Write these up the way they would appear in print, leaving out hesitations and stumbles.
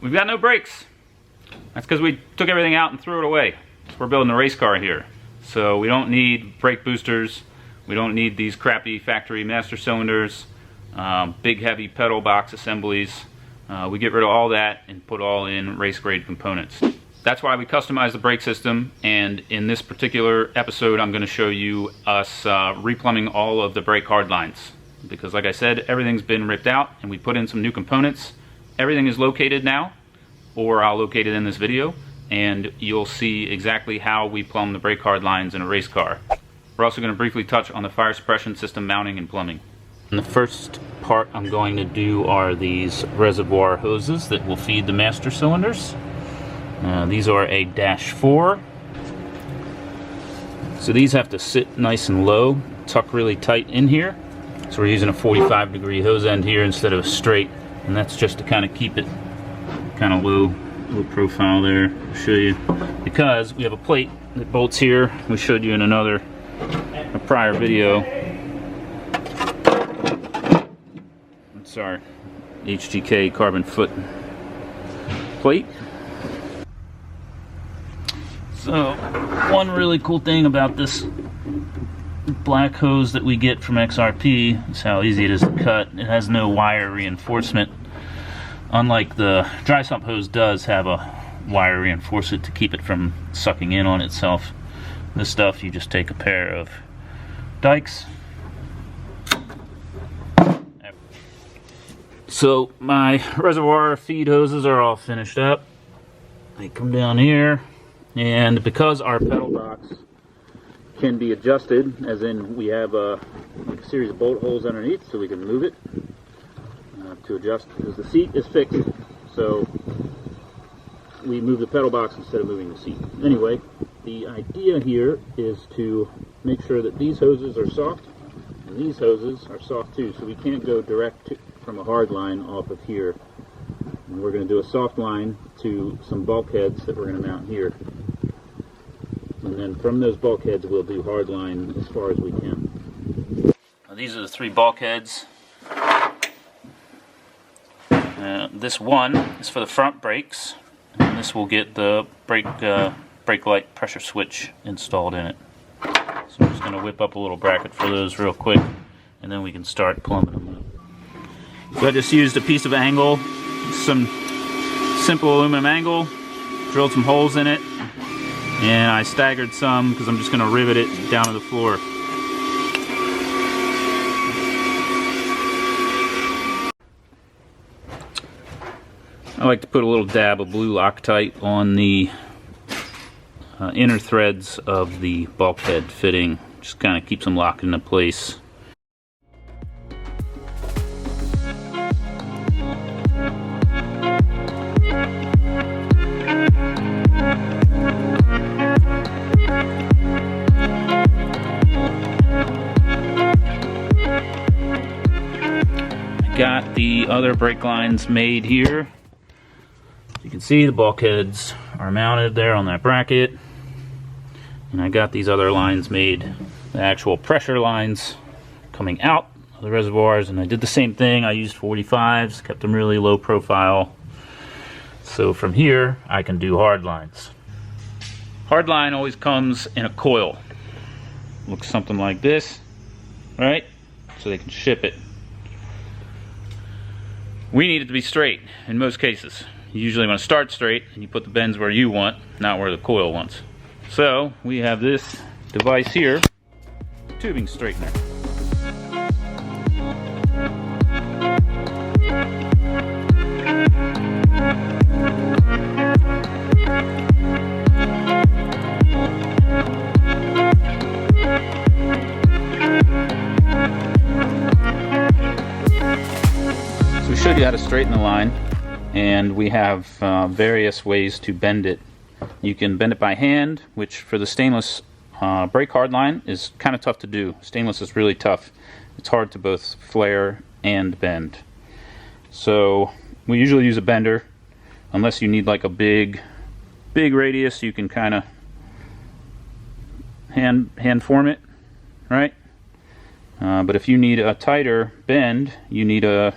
we've got no brakes. That's because we took everything out and threw it away. We're building a race car here. So we don't need brake boosters. We don't need these crappy factory master cylinders, big heavy pedal box assemblies. We get rid of all that and put all in race grade components. That's why we customize the brake system, and in this particular episode I'm going to show you us replumbing all of the brake hard lines. Because like I said, everything's been ripped out and we put in some new components. Everything is located now, or I'll locate it in this video, and you'll see exactly how we plumb the brake hard lines in a race car. We're also going to briefly touch on the fire suppression system mounting and plumbing. And the first part I'm going to do are these reservoir hoses that will feed the master cylinders. These are a -4. So these have to sit nice and low, tuck really tight in here. So we're using a 45-degree hose end here instead of a straight, and that's just to kind of keep it kind of low profile there. I'll show you, because we have a plate that bolts here. We showed you in a prior video. It's our HGK carbon foot plate. So one really cool thing about this black hose that we get from XRP is how easy it is to cut. It has no wire reinforcement, unlike the dry sump hose does have a wire reinforcement to keep it from sucking in on itself. This stuff, you just take a pair of dikes. So my reservoir feed hoses are all finished up. They come down here, and because our pedal box can be adjusted, as in we have a series of bolt holes underneath so we can move it to adjust, because the seat is fixed, so we move the pedal box instead of moving the seat. Anyway, the idea here is to make sure that these hoses are soft and these hoses are soft too, so we can't go direct from a hard line off of here. And we're going to do a soft line to some bulkheads that we're going to mount here. And then from those bulkheads we'll do hard line as far as we can. Now, these are the 3 bulkheads. This one is for the front brakes, and this will get the brake light pressure switch installed in it. So I'm just going to whip up a little bracket for those real quick, and then we can start plumbing them up. So I just used a piece of angle, some simple aluminum angle, drilled some holes in it, and I staggered some because I'm just going to rivet it down to the floor. I like to put a little dab of blue Loctite on the inner threads of the bulkhead fitting. Just kind of keeps them locked into place. Got the other brake lines made here. You can see the bulkheads are mounted there on that bracket, and I got these other lines made, the actual pressure lines coming out of the reservoirs, and I did the same thing. I used 45s, kept them really low profile, so from here I can do hard lines. Hard line always comes in a coil. Looks something like this, right? So they can ship it. We need it to be straight in most cases. You usually want to start straight, and you put the bends where you want, not where the coil wants. So we have this device here, tubing straightener. So we showed you how to straighten the line, and we have various ways to bend it. You can bend it by hand, which for the stainless brake hard line is kind of tough to do. Stainless is really tough. It's hard to both flare and bend. So we usually use a bender, unless you need like a big radius. You can kind of hand form it, right? But if you need a tighter bend, you need a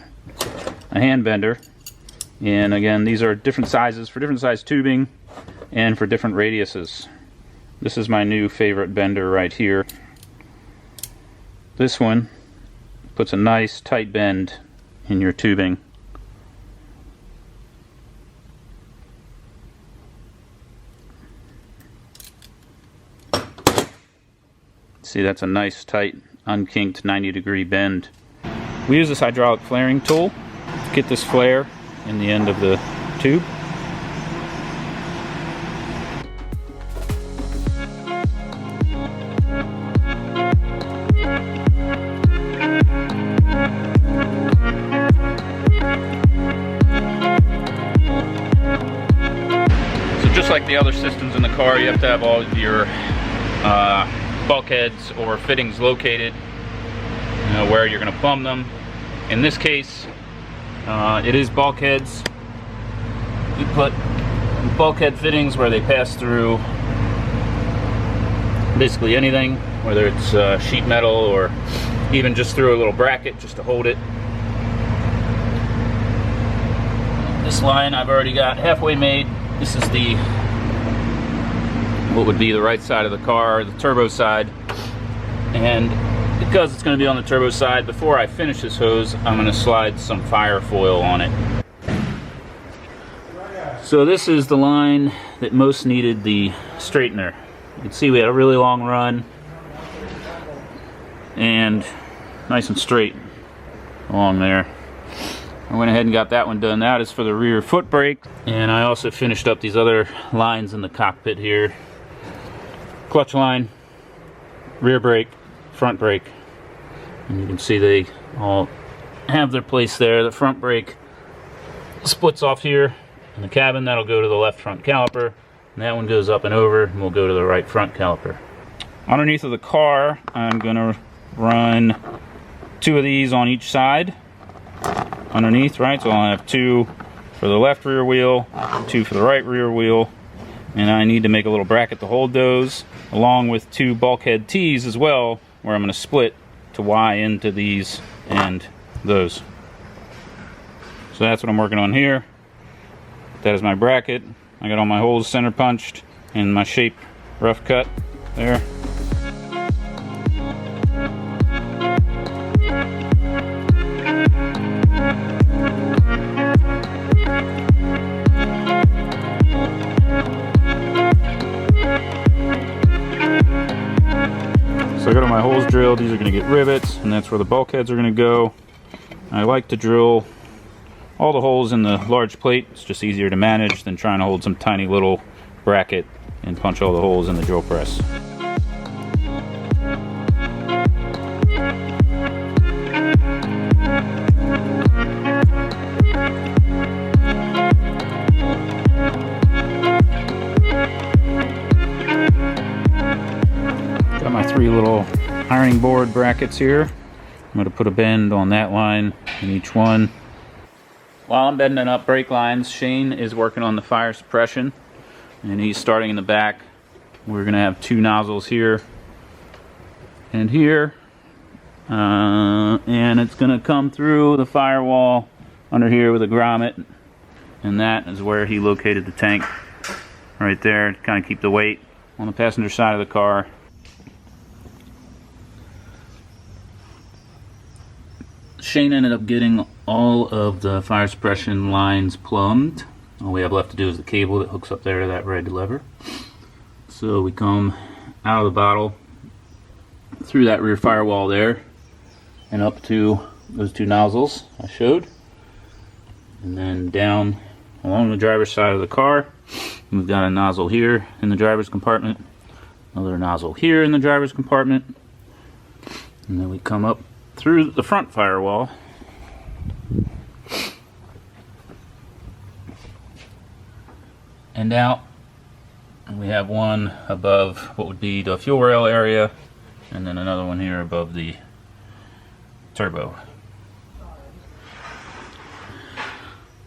hand bender. And again, these are different sizes for different size tubing and for different radiuses. This is my new favorite bender right here. This one puts a nice tight bend in your tubing. See, that's a nice tight unkinked 90-degree bend. We use this hydraulic flaring tool to get this flare in the end of the tube. So just like the other systems in the car, you have to have all of your bulkheads or fittings located, you know, where you're going to plumb them. In this case, it is bulkheads. You put bulkhead fittings where they pass through basically anything, whether it's sheet metal or even just through a little bracket just to hold it. This line I've already got halfway made. This is the what would be the right side of the car, the turbo side. And because it's going to be on the turbo side, before I finish this hose, I'm going to slide some fire foil on it. So this is the line that most needed the straightener. You can see we had a really long run and nice and straight along there. I went ahead and got that one done. That is for the rear foot brake. And I also finished up these other lines in the cockpit here. Clutch line, rear brake, front brake. And you can see they all have their place there. The front brake splits off here in the cabin. That'll go to the left front caliper. And that one goes up and over and will go to the right front caliper. Underneath of the car, I'm going to run 2 of these on each side. Underneath, right? So I'll have 2 for the left rear wheel, 2 for the right rear wheel. And I need to make a little bracket to hold those, along with 2 bulkhead T's as well, where I'm going to split to Y into these and those. So that's what I'm working on here. That is my bracket. I got all my holes center punched and my shape rough cut there. So I got all my holes drilled. These are going to get rivets, and that's where the bulkheads are going to go. I like to drill all the holes in the large plate. It's just easier to manage than trying to hold some tiny little bracket and punch all the holes in the drill press. Got my 3 little ironing board brackets here. I'm going to put a bend on that line in each one. While I'm bending up brake lines, Shane is working on the fire suppression, and he's starting in the back. We're going to have 2 nozzles here and here, and it's going to come through the firewall under here with a grommet, and that is where he located the tank right there to kind of keep the weight on the passenger side of the car. Shane ended up getting all of the fire suppression lines plumbed. All we have left to do is the cable that hooks up there to that red lever. So we come out of the bottle through that rear firewall there and up to those 2 nozzles I showed, and then down along the driver's side of the car. We've got a nozzle here in the driver's compartment, another nozzle here in the driver's compartment, and then we come up through the front firewall and out, and we have one above what would be the fuel rail area, and then another one here above the turbo.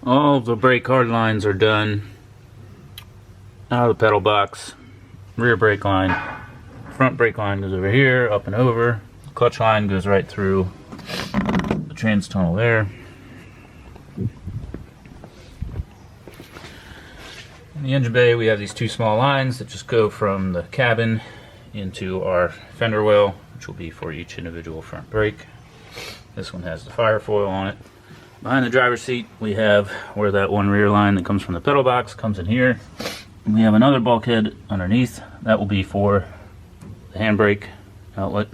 All of the brake hard lines are done out of the pedal box. Rear brake line, front brake line goes over here, up and over. Clutch line goes right through the trans tunnel there. In the engine bay we have these two small lines that just go from the cabin into our fender well, which will be for each individual front brake. This one has the fire foil on it. Behind the driver's seat we have where that one rear line that comes from the pedal box comes in here. And we have another bulkhead underneath. That will be for the handbrake outlet.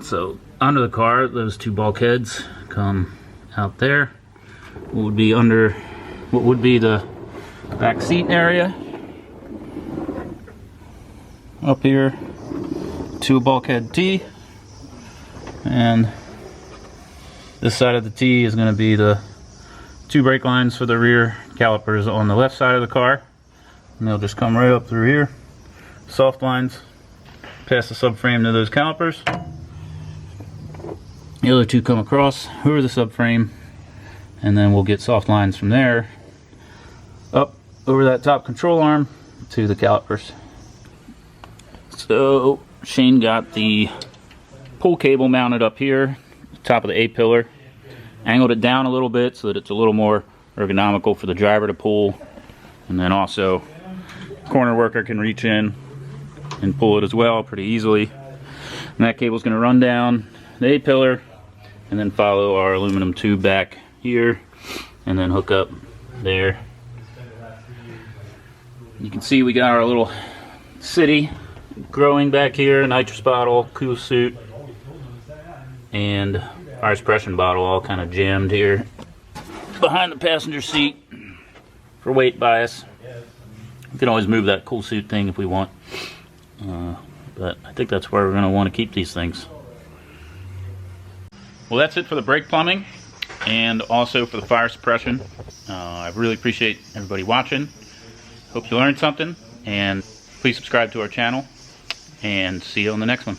So under the car, those two bulkheads come out there. What would be under what would be the back seat area. Up here to a bulkhead T, and this side of the T is going to be the two brake lines for the rear calipers on the left side of the car, and they'll just come right up through here, soft lines past the subframe to those calipers. The other two come across over the subframe, and then we'll get soft lines from there up over that top control arm to the calipers. So Shane got the pull cable mounted up here, top of the A-pillar, angled it down a little bit so that it's a little more ergonomical for the driver to pull, and then also corner worker can reach in and pull it as well pretty easily. And that cable's going to run down the A-pillar and then follow our aluminum tube back here and then hook up there. You can see we got our little city growing back here, nitrous bottle, cool suit, and fire suppression bottle all kind of jammed here behind the passenger seat for weight bias. We can always move that cool suit thing if we want, but I think that's where we're going to want to keep these things. Well, that's it for the brake plumbing and also for the fire suppression. I really appreciate everybody watching. Hope you learned something, and please subscribe to our channel, and see you on the next one.